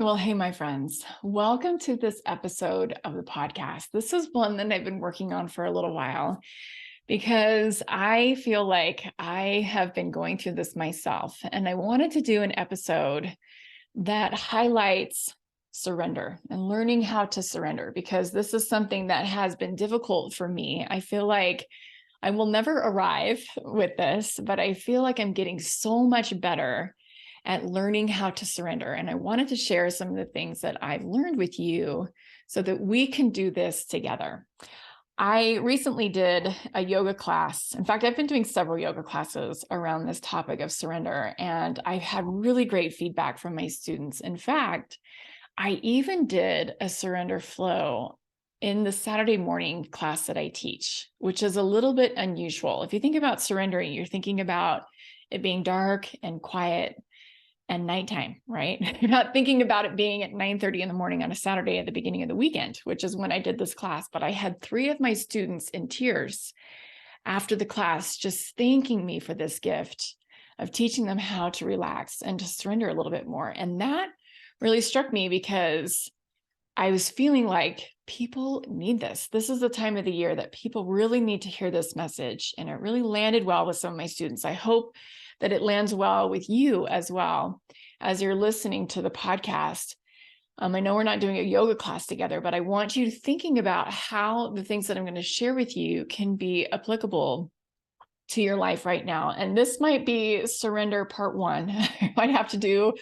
Well, hey, my friends, welcome to this episode of the podcast. This is one that I've been working on for a little while because I feel like I have been going through this myself. And I wanted to do an episode that highlights surrender and learning how to surrender, because this is something that has been difficult for me. I feel like I will never arrive with this, but I feel like I'm getting so much better at learning how to surrender. And I wanted to share some of the things that I've learned with you so that we can do this together. I recently did a yoga class. In fact, I've been doing several yoga classes around this topic of surrender, and I've had really great feedback from my students. In fact, I even did a surrender flow in the Saturday morning class that I teach, which is a little bit unusual. If you think about surrendering, you're thinking about it being dark and quiet and nighttime, right? You're not thinking about it being at 9:30 in the morning on a Saturday at the beginning of the weekend, which is when I did this class. But I had 3 of my students in tears after the class, just thanking me for this gift of teaching them how to relax and to surrender a little bit more. And that really struck me because I was feeling like people need this. This is the time of the year that people really need to hear this message. And it really landed well with some of my students. I hope that it lands well with you as well as you're listening to the podcast. I know we're not doing a yoga class together, but I want you thinking about how the things that I'm going to share with you can be applicable to your life right now. And this might be surrender part 1. I might have to do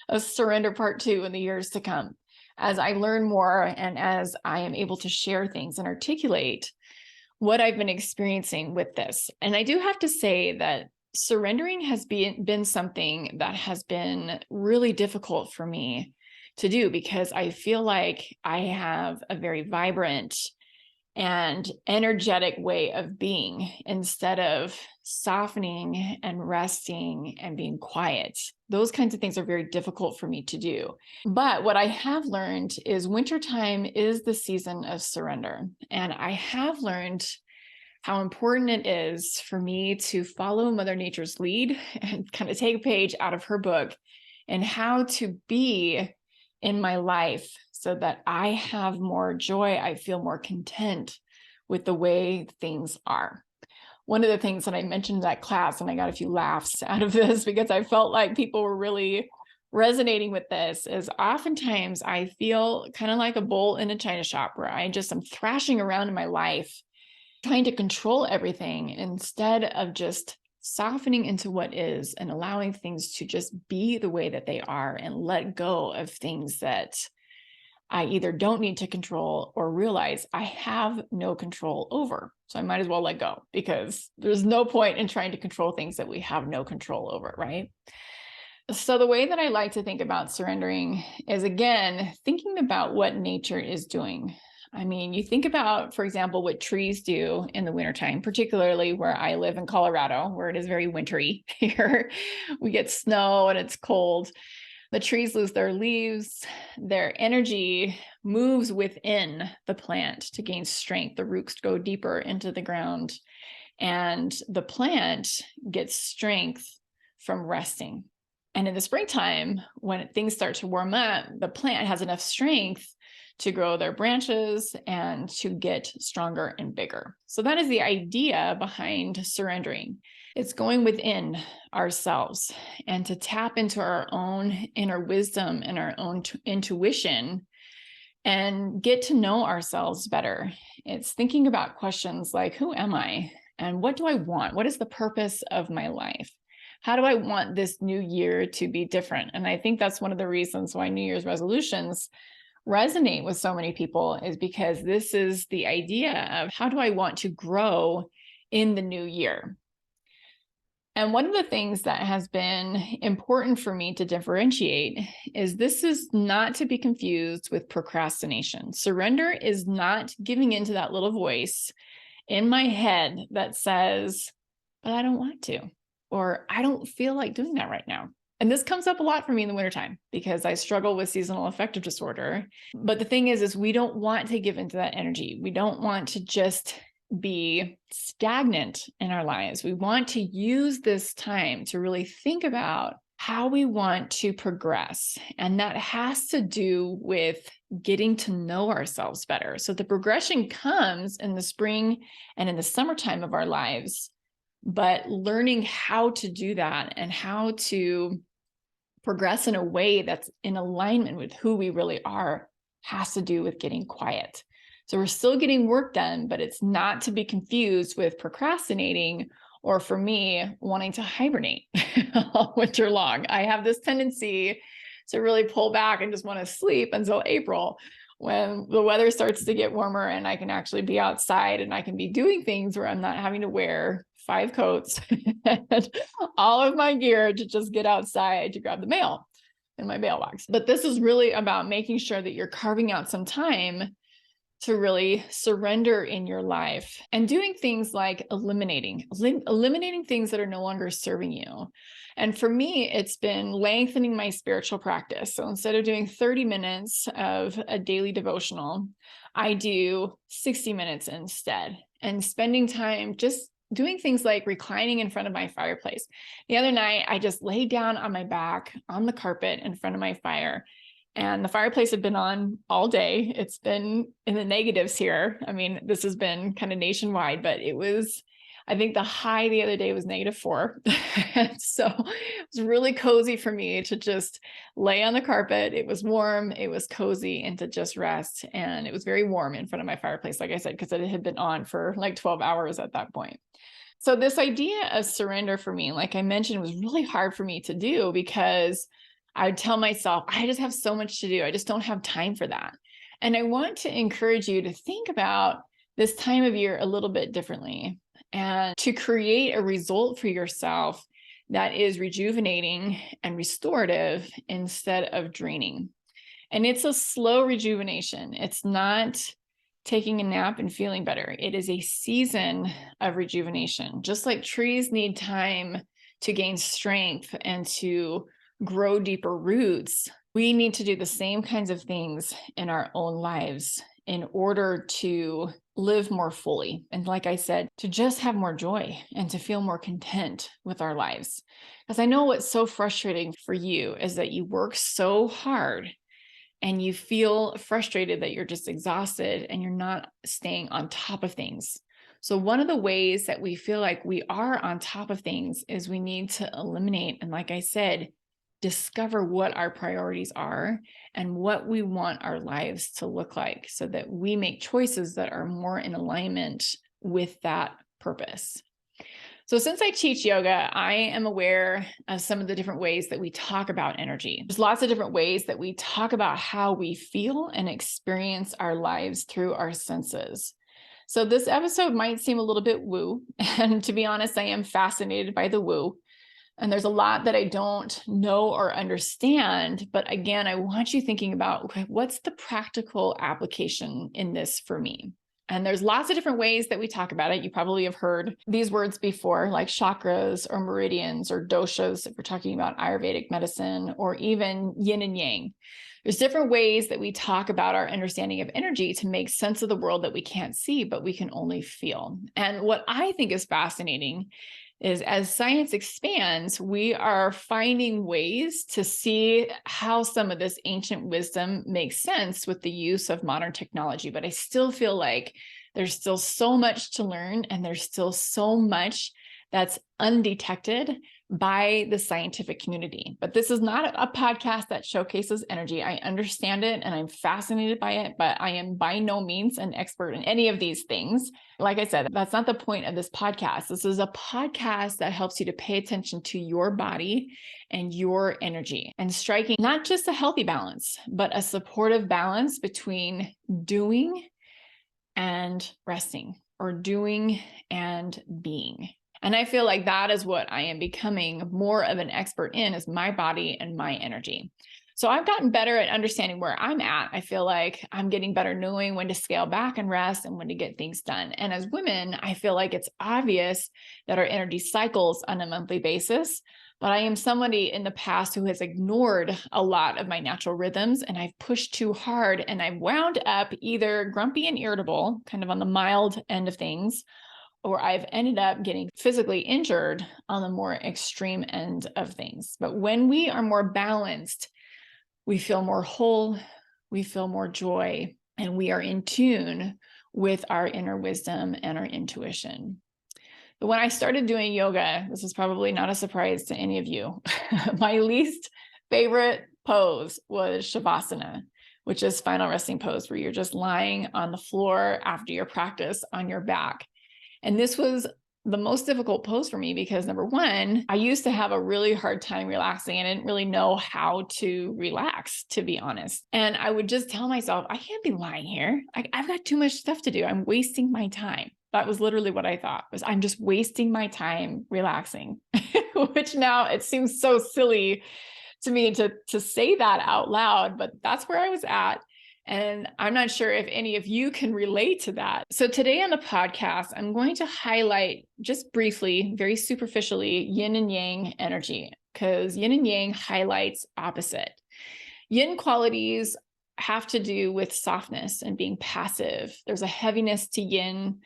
a surrender part 2 in the years to come as I learn more and as I am able to share things and articulate what I've been experiencing with this. And I do have to say that surrendering has been something that has been really difficult for me to do, because I feel like I have a very vibrant and energetic way of being instead of softening and resting and being quiet. Those kinds of things are very difficult for me to do. But what I have learned is wintertime is the season of surrender. And I have learned how important it is for me to follow Mother Nature's lead and kind of take a page out of her book and how to be in my life so that I have more joy. I feel more content with the way things are. One of the things that I mentioned in that class, and I got a few laughs out of this because I felt like people were really resonating with this, is oftentimes I feel kind of like a bull in a china shop where I'm thrashing around in my life, trying to control everything instead of just softening into what is and allowing things to just be the way that they are and let go of things that I either don't need to control or realize I have no control over. So I might as well let go, because there's no point in trying to control things that we have no control over, right? So the way that I like to think about surrendering is, again, thinking about what nature is doing. I mean, you think about, for example, what trees do in the wintertime, particularly where I live in Colorado, where it is very wintry here. We get snow and it's cold. The trees lose their leaves. Their energy moves within the plant to gain strength. The roots go deeper into the ground, and the plant gets strength from resting. And in the springtime, when things start to warm up, the plant has enough strength to grow their branches and to get stronger and bigger. So that is the idea behind surrendering. It's going within ourselves and to tap into our own inner wisdom and our own intuition and get to know ourselves better. It's thinking about questions like, who am I? And what do I want? What is the purpose of my life? How do I want this new year to be different? And I think that's one of the reasons why New Year's resolutions resonate with so many people, is because this is the idea of, how do I want to grow in the new year? And one of the things that has been important for me to differentiate is this is not to be confused with procrastination. Surrender is not giving into that little voice in my head that says, but I don't want to, or I don't feel like doing that right now. And this comes up a lot for me in the wintertime because I struggle with seasonal affective disorder. But the thing is we don't want to give into that energy. We don't want to just be stagnant in our lives. We want to use this time to really think about how we want to progress. And that has to do with getting to know ourselves better. So the progression comes in the spring and in the summertime of our lives, but learning how to do that and how to progress in a way that's in alignment with who we really are has to do with getting quiet. So we're still getting work done, but it's not to be confused with procrastinating, or for me, wanting to hibernate all winter long. I have this tendency to really pull back and just want to sleep until April, when the weather starts to get warmer and I can actually be outside and I can be doing things where I'm not having to wear 5 coats and all of my gear to just get outside to grab the mail in my mailbox. But this is really about making sure that you're carving out some time to really surrender in your life and doing things like eliminating things that are no longer serving you. And for me, it's been lengthening my spiritual practice. So instead of doing 30 minutes of a daily devotional, I do 60 minutes instead, and spending time just doing things like reclining in front of my fireplace. The other night, I just laid down on my back on the carpet in front of my fire. And the fireplace had been on all day. It's been in the negatives here. I mean, this has been kind of nationwide, but I think the high the other day was -4. And so it was really cozy for me to just lay on the carpet. It was warm, it was cozy, and to just rest. And it was very warm in front of my fireplace, like I said, because it had been on for like 12 hours at that point. So this idea of surrender for me, like I mentioned, was really hard for me to do because I would tell myself, I just have so much to do. I just don't have time for that. And I want to encourage you to think about this time of year a little bit differently and to create a result for yourself that is rejuvenating and restorative instead of draining. And it's a slow rejuvenation. It's not taking a nap and feeling better. It is a season of rejuvenation. Just like trees need time to gain strength and to grow deeper roots, we need to do the same kinds of things in our own lives in order to live more fully. And like I said, to just have more joy and to feel more content with our lives. Because I know what's so frustrating for you is that you work so hard and you feel frustrated that you're just exhausted and you're not staying on top of things. So one of the ways that we feel like we are on top of things is we need to eliminate, and like I said, discover what our priorities are and what we want our lives to look like so that we make choices that are more in alignment with that purpose. So since I teach yoga, I am aware of some of the different ways that we talk about energy. There's lots of different ways that we talk about how we feel and experience our lives through our senses. So this episode might seem a little bit woo, and to be honest, I am fascinated by the woo. And there's a lot that I don't know or understand. But again, I want you thinking about, okay, what's the practical application in this for me? And there's lots of different ways that we talk about it. You probably have heard these words before, like chakras or meridians or doshas, if we're talking about Ayurvedic medicine, or even yin and yang. There's different ways that we talk about our understanding of energy to make sense of the world that we can't see, but we can only feel. And what I think is fascinating is as science expands, we are finding ways to see how some of this ancient wisdom makes sense with the use of modern technology. But I still feel like there's still so much to learn, and there's still so much that's undetected by the scientific community. But this is not a podcast that showcases energy. I understand it and I'm fascinated by it, but I am by no means an expert in any of these things. Like I said, that's not the point of this podcast. This is a podcast that helps you to pay attention to your body and your energy and striking not just a healthy balance, but a supportive balance between doing and resting, or doing and being. And I feel like that is what I am becoming more of an expert in, is my body and my energy. So I've gotten better at understanding where I'm at. I feel like I'm getting better knowing when to scale back and rest and when to get things done. And as women, I feel like it's obvious that our energy cycles on a monthly basis. But I am somebody in the past who has ignored a lot of my natural rhythms, and I've pushed too hard, and I've wound up either grumpy and irritable, kind of on the mild end of things, or I've ended up getting physically injured on the more extreme end of things. But when we are more balanced, we feel more whole, we feel more joy, and we are in tune with our inner wisdom and our intuition. But when I started doing yoga, this is probably not a surprise to any of you. My least favorite pose was Shavasana, which is final resting pose, where you're just lying on the floor after your practice on your back. And this was the most difficult pose for me because, number one, I used to have a really hard time relaxing and I didn't really know how to relax, to be honest. And I would just tell myself, I can't be lying here. I've got too much stuff to do. I'm wasting my time. That was literally what I thought, was I'm just wasting my time relaxing, which now it seems so silly to me to say that out loud, but that's where I was at. And I'm not sure if any of you can relate to that. So today on the podcast, I'm going to highlight just briefly, very superficially, yin and yang energy, because yin and yang highlights opposite. Yin qualities have to do with softness and being passive. There's a heaviness to yin.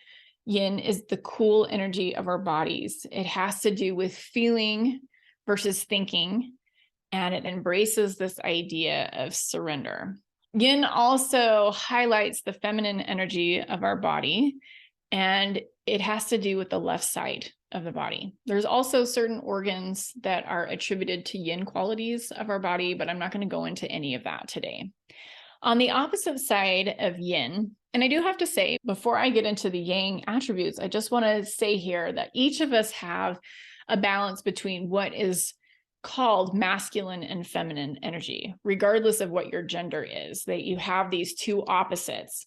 Yin is the cool energy of our bodies. It has to do with feeling versus thinking, and it embraces this idea of surrender. Yin also highlights the feminine energy of our body, and it has to do with the left side of the body. There's also certain organs that are attributed to yin qualities of our body, but I'm not going to go into any of that today. On the opposite side of yin, and I do have to say, before I get into the yang attributes, I just want to say here that each of us have a balance between what is called masculine and feminine energy, regardless of what your gender is, that you have these two opposites.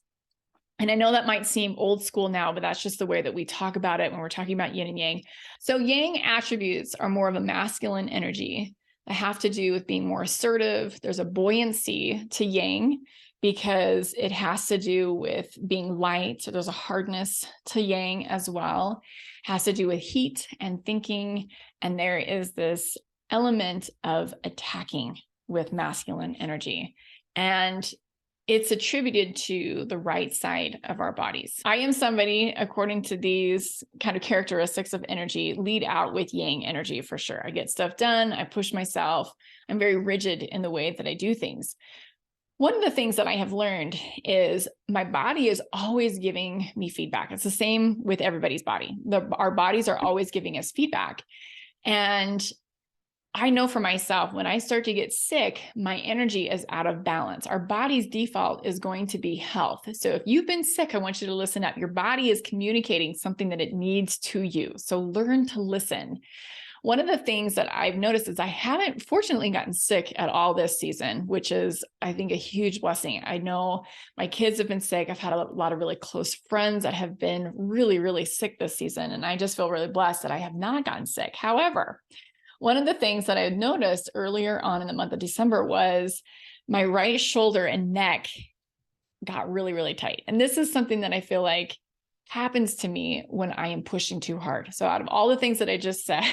And I know that might seem old school now, but that's just the way that we talk about it when we're talking about yin and yang. So yang attributes are more of a masculine energy that have to do with being more assertive. There's a buoyancy to yang because it has to do with being light. So there's a hardness to yang as well. It has to do with heat and thinking. And there is this element of attacking with masculine energy. And it's attributed to the right side of our bodies. I am somebody, according to these kind of characteristics of energy, lead out with yang energy for sure. I get stuff done. I push myself. I'm very rigid in the way that I do things. One of the things that I have learned is my body is always giving me feedback. It's the same with everybody's body. Our bodies are always giving us feedback. And I know for myself, when I start to get sick, my energy is out of balance. Our body's default is going to be health. So if you've been sick, I want you to listen up. Your body is communicating something that it needs to you. So learn to listen. One of the things that I've noticed is I haven't fortunately gotten sick at all this season, which is, I think, a huge blessing. I know my kids have been sick. I've had a lot of really close friends that have been really, really sick this season. And I just feel really blessed that I have not gotten sick. However, one of the things that I had noticed earlier on in the month of December was my right shoulder and neck got really, really tight. And this is something that I feel like happens to me when I am pushing too hard. So out of all the things that I just said,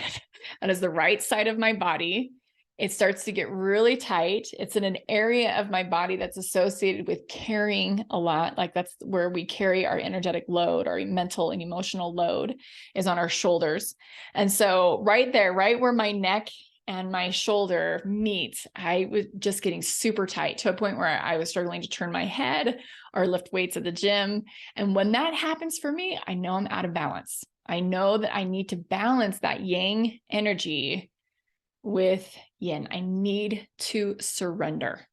that is the right side of my body. It starts to get really tight. It's in an area of my body that's associated with carrying a lot. Like that's where we carry our energetic load, our mental and emotional load is on our shoulders. And so right there, right where my neck and my shoulder meet, I was just getting super tight to a point where I was struggling to turn my head or lift weights at the gym. And when that happens for me, I know I'm out of balance. I know that I need to balance that yang energy with yin. I need to surrender.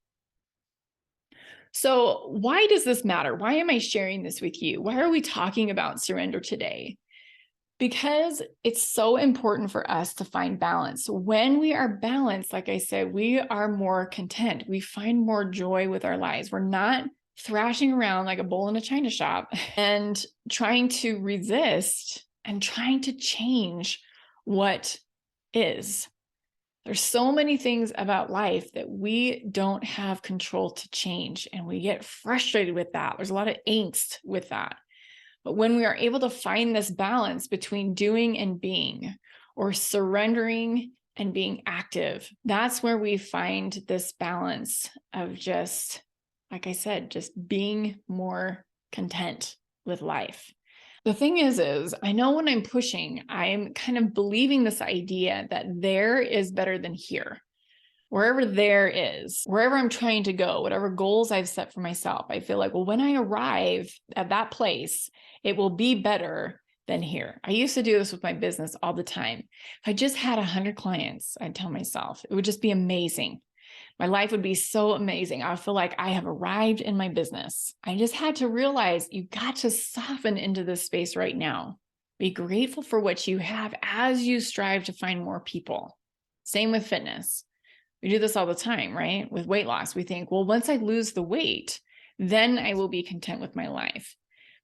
So why does this matter? Why am I sharing this with you? Why are we talking about surrender today? Because it's so important for us to find balance. When we are balanced, like I said, we are more content. We find more joy with our lives. We're not thrashing around like a bull in a china shop and trying to resist and trying to change what is. There's so many things about life that we don't have control to change, and we get frustrated with that. There's a lot of angst with that. But when we are able to find this balance between doing and being, or surrendering and being active, that's where we find this balance of just, like I said, just being more content with life. The thing is I know when I'm pushing, I'm kind of believing this idea that there is better than here. Wherever there is, wherever I'm trying to go, whatever goals I've set for myself, I feel like, well, when I arrive at that place, it will be better than here. I used to do this with my business all the time. If I just had 100 clients, I'd tell myself, it would just be amazing. My life would be so amazing. I feel like I have arrived in my business. I just had to realize you got to soften into this space right now. Be grateful for what you have as you strive to find more people. Same with fitness. We do this all the time, right? With weight loss, we think, well, once I lose the weight, then I will be content with my life.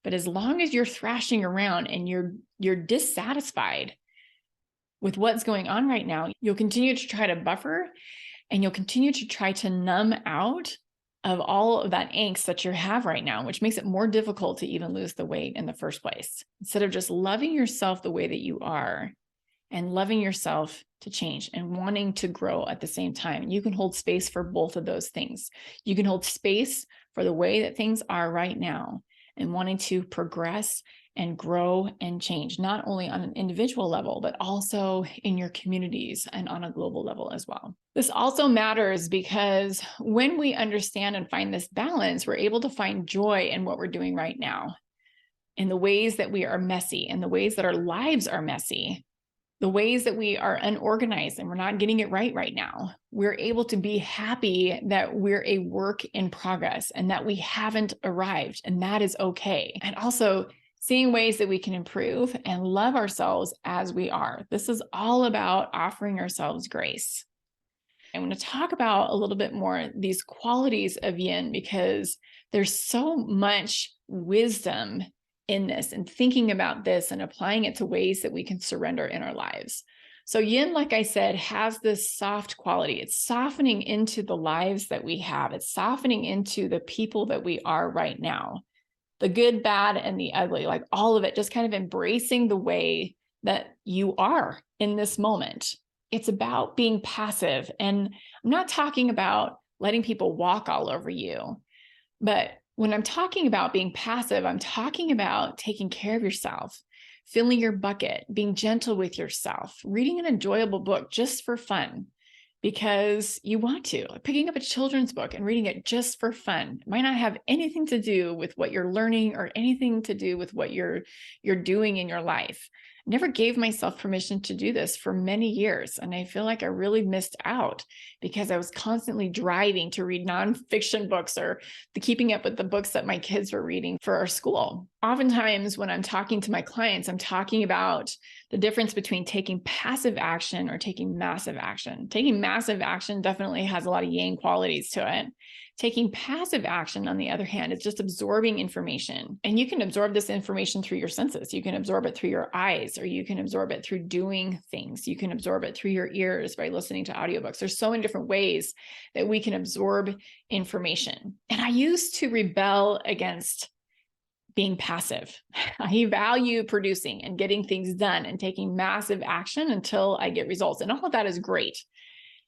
But as long as you're thrashing around and you're dissatisfied with what's going on right now, you'll continue to try to buffer and you'll continue to try to numb out of all of that angst that you have right now, which makes it more difficult to even lose the weight in the first place. Instead of just loving yourself the way that you are and loving yourself to change and wanting to grow at the same time, you can hold space for both of those things. You can hold space for the way that things are right now and wanting to progress and grow and change, not only on an individual level, but also in your communities and on a global level as well. This also matters because when we understand and find this balance, we're able to find joy in what we're doing right now, in the ways that we are messy, in the ways that our lives are messy, the ways that we are unorganized and we're not getting it right now. We're able to be happy that we're a work in progress and that we haven't arrived, and that is okay. And also seeing ways that we can improve and love ourselves as we are. This is all about offering ourselves grace. I want to talk about a little bit more these qualities of yin because there's so much wisdom in this and thinking about this and applying it to ways that we can surrender in our lives. So yin, like I said, has this soft quality. It's softening into the lives that we have. It's softening into the people that we are right now. The good, bad, and the ugly, like all of it, just kind of embracing the way that you are in this moment. It's about being passive. And I'm not talking about letting people walk all over you, but when I'm talking about being passive, I'm talking about taking care of yourself, filling your bucket, being gentle with yourself, reading an enjoyable book just for fun because you want to, like picking up a children's book and reading it just for fun. It might not have anything to do with what you're learning or anything to do with what you're doing in your life. I never gave myself permission to do this for many years. And I feel like I really missed out because I was constantly driving to read nonfiction books or keeping up with the books that my kids were reading for our school. Oftentimes when I'm talking to my clients, I'm talking about the difference between taking passive action or taking massive action. Taking massive action definitely has a lot of yang qualities to it. Taking passive action, on the other hand, is just absorbing information. And you can absorb this information through your senses. You can absorb it through your eyes, or you can absorb it through doing things. You can absorb it through your ears by listening to audiobooks. There's so many different ways that we can absorb information. And I used to rebel against being passive. I value producing and getting things done and taking massive action until I get results. And all of that is great.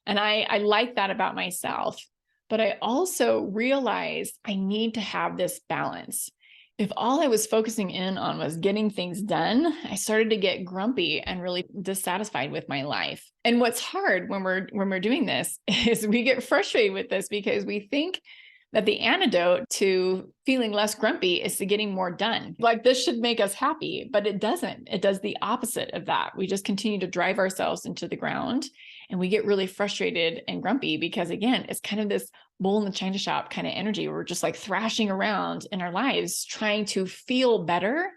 And I like that about myself. But I also realized I need to have this balance. If all I was focusing in on was getting things done, I started to get grumpy and really dissatisfied with my life. And what's hard when we're doing this is we get frustrated with this because we think that the antidote to feeling less grumpy is to getting more done. Like this should make us happy, but it doesn't. It does the opposite of that. We just continue to drive ourselves into the ground and we get really frustrated and grumpy because again, it's kind of this bull in the china shop kind of energy. We're just like thrashing around in our lives, trying to feel better,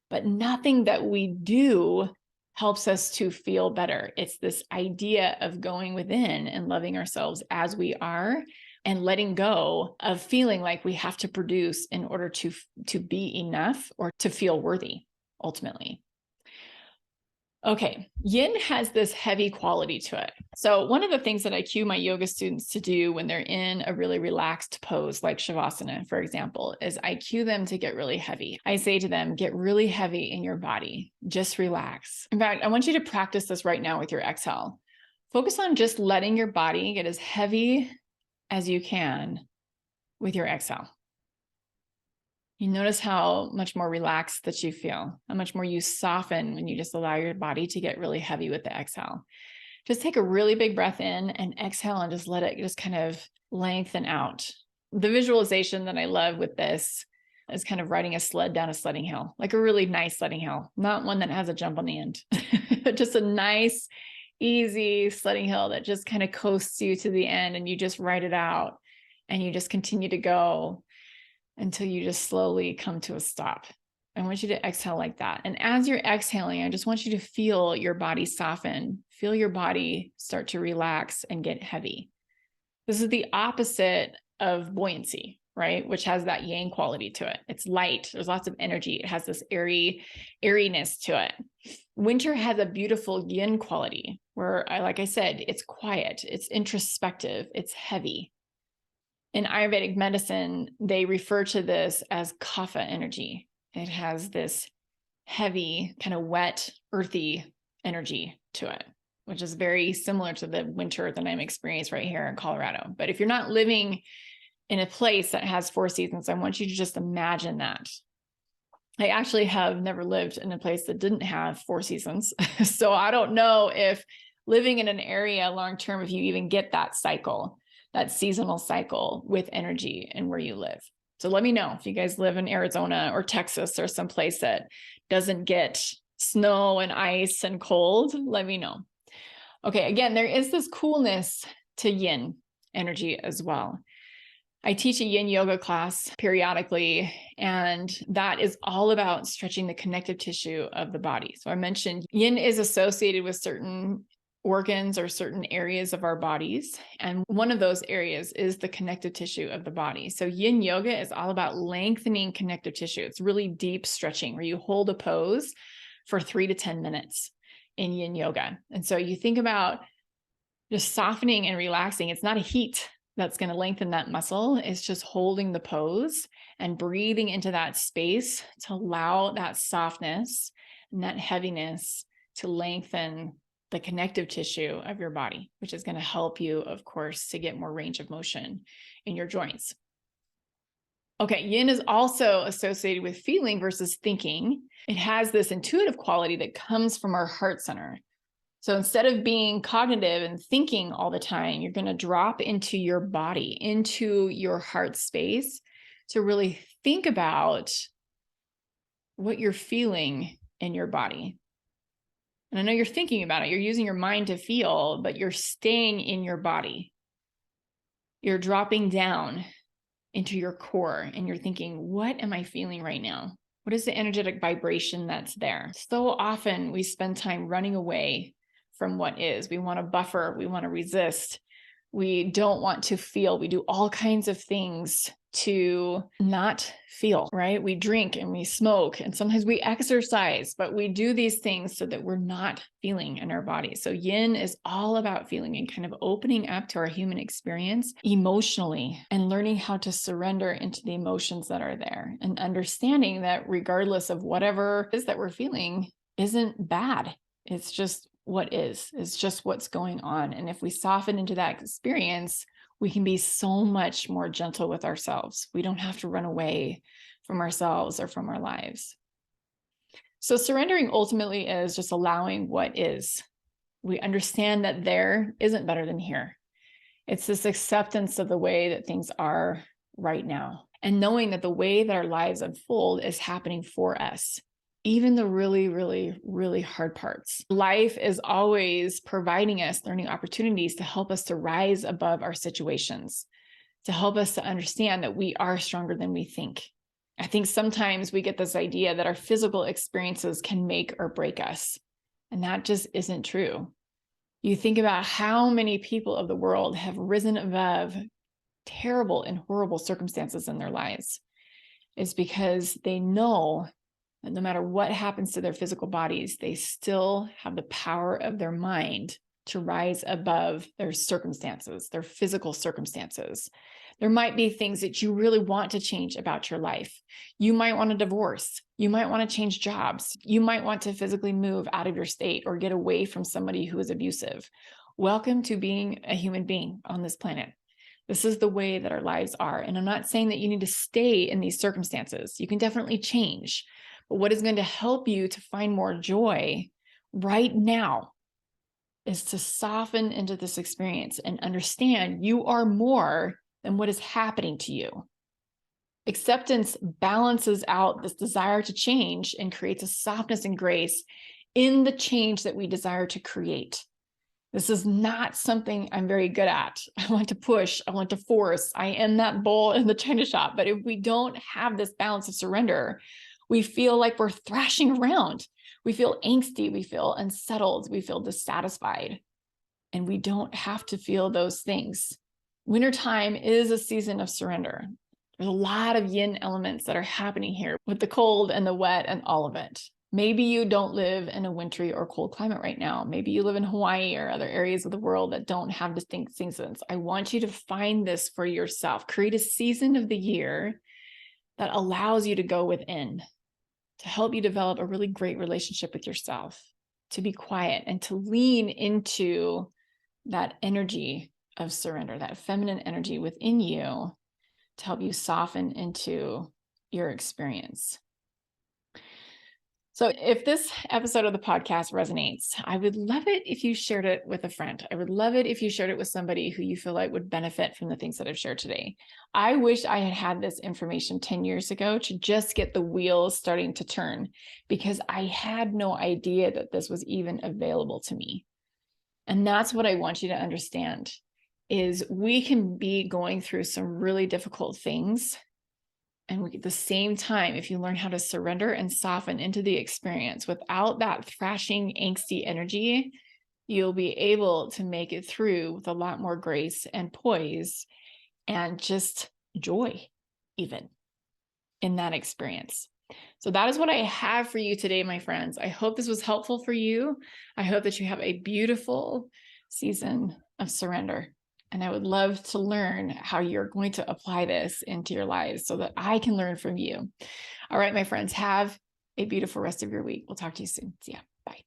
but nothing that we do helps us to feel better. It's this idea of going within and loving ourselves as we are and letting go of feeling like we have to produce in order to be enough or to feel worthy, ultimately. Okay, yin has this heavy quality to it. So one of the things that I cue my yoga students to do when they're in a really relaxed pose, like Shavasana, for example, is I cue them to get really heavy. I say to them, get really heavy in your body, just relax. In fact, I want you to practice this right now with your exhale. Focus on just letting your body get as heavy as you can with your exhale. You notice how much more relaxed that you feel, how much more you soften when you just allow your body to get really heavy with the exhale. Just take a really big breath in and exhale and just let it just kind of lengthen out. The visualization that I love with this is kind of riding a sled down a sledding hill, like a really nice sledding hill, not one that has a jump on the end, just a nice, easy sledding hill that just kind of coasts you to the end, and you just ride it out and you just continue to go until you just slowly come to a stop. I want you to exhale like that. And as you're exhaling, I just want you to feel your body soften, feel your body start to relax and get heavy. This is the opposite of buoyancy, right? Which has that yang quality to it. It's light. There's lots of energy. It has this airiness to it. Winter has a beautiful yin quality where, like I said, it's quiet, it's introspective, it's heavy. In Ayurvedic medicine, they refer to this as kapha energy. It has this heavy, kind of wet, earthy energy to it, which is very similar to the winter that I'm experiencing right here in Colorado. But if you're not living in a place that has 4 seasons, I want you to just imagine that. I actually have never lived in a place that didn't have 4 seasons. So I don't know if living in an area long-term, if you even get that cycle, that seasonal cycle with energy and where you live. So let me know if you guys live in Arizona or Texas or someplace that doesn't get snow and ice and cold. Let me know. Okay, again, there is this coolness to yin energy as well. I teach a yin yoga class periodically, and that is all about stretching the connective tissue of the body. So I mentioned yin is associated with certain organs or certain areas of our bodies. And one of those areas is the connective tissue of the body. So yin yoga is all about lengthening connective tissue. It's really deep stretching where you hold a pose for 3 to 10 minutes in yin yoga. And so you think about just softening and relaxing. It's not a heat that's going to lengthen that muscle. It's just holding the pose and breathing into that space to allow that softness and that heaviness to lengthen the connective tissue of your body, which is going to help you, of course, to get more range of motion in your joints. Okay, yin is also associated with feeling versus thinking. It has this intuitive quality that comes from our heart center. So instead of being cognitive and thinking all the time, you're going to drop into your body, into your heart space to really think about what you're feeling in your body. And I know you're thinking about it. You're using your mind to feel, but you're staying in your body. You're dropping down into your core and you're thinking, what am I feeling right now? What is the energetic vibration that's there? So often we spend time running away from what is. We want to buffer. We want to resist. We don't want to feel. We do all kinds of things to not feel, right? We drink and we smoke and sometimes we exercise, but we do these things so that we're not feeling in our body. So yin is all about feeling and kind of opening up to our human experience emotionally and learning how to surrender into the emotions that are there and understanding that regardless of whatever it is that we're feeling isn't bad. It's just what is. It's just what's going on. And if we soften into that experience, we can be so much more gentle with ourselves. We don't have to run away from ourselves or from our lives. So surrendering ultimately is just allowing what is. We understand that there isn't better than here. It's this acceptance of the way that things are right now, and knowing that the way that our lives unfold is happening for us. Even the really, really, really hard parts. Life is always providing us learning opportunities to help us to rise above our situations, to help us to understand that we are stronger than we think. I think sometimes we get this idea that our physical experiences can make or break us, and that just isn't true. You think about how many people of the world have risen above terrible and horrible circumstances in their lives. It's because they know and no matter what happens to their physical bodies, they still have the power of their mind to rise above their circumstances, their physical circumstances. There might be things that you really want to change about your life. You might want a divorce. You might want to change jobs. You might want to physically move out of your state or get away from somebody who is abusive. Welcome to being a human being on this planet. This is the way that our lives are. And I'm not saying that you need to stay in these circumstances. You can definitely change. But what is going to help you to find more joy right now is to soften into this experience and understand you are more than what is happening to you. Acceptance balances out this desire to change and creates a softness and grace in the change that we desire to create. This is not something I'm very good at. I want to push, I want to force. I am that bull in the china shop. But if we don't have this balance of surrender, we feel like we're thrashing around. We feel angsty, we feel unsettled, we feel dissatisfied. And we don't have to feel those things. Wintertime is a season of surrender. There's a lot of yin elements that are happening here with the cold and the wet and all of it. Maybe you don't live in a wintry or cold climate right now. Maybe you live in Hawaii or other areas of the world that don't have distinct seasons. I want you to find this for yourself. Create a season of the year that allows you to go within, to help you develop a really great relationship with yourself, to be quiet and to lean into that energy of surrender, that feminine energy within you to help you soften into your experience. So if this episode of the podcast resonates, I would love it if you shared it with a friend. I would love it if you shared it with somebody who you feel like would benefit from the things that I've shared today. I wish I had had this information 10 years ago to just get the wheels starting to turn, because I had no idea that this was even available to me. And that's what I want you to understand, is we can be going through some really difficult things. And at the same time, if you learn how to surrender and soften into the experience without that thrashing, angsty energy, you'll be able to make it through with a lot more grace and poise and just joy, even in that experience. So that is what I have for you today, my friends. I hope this was helpful for you. I hope that you have a beautiful season of surrender. And I would love to learn how you're going to apply this into your lives so that I can learn from you. All right, my friends, have a beautiful rest of your week. We'll talk to you soon. See ya. Bye.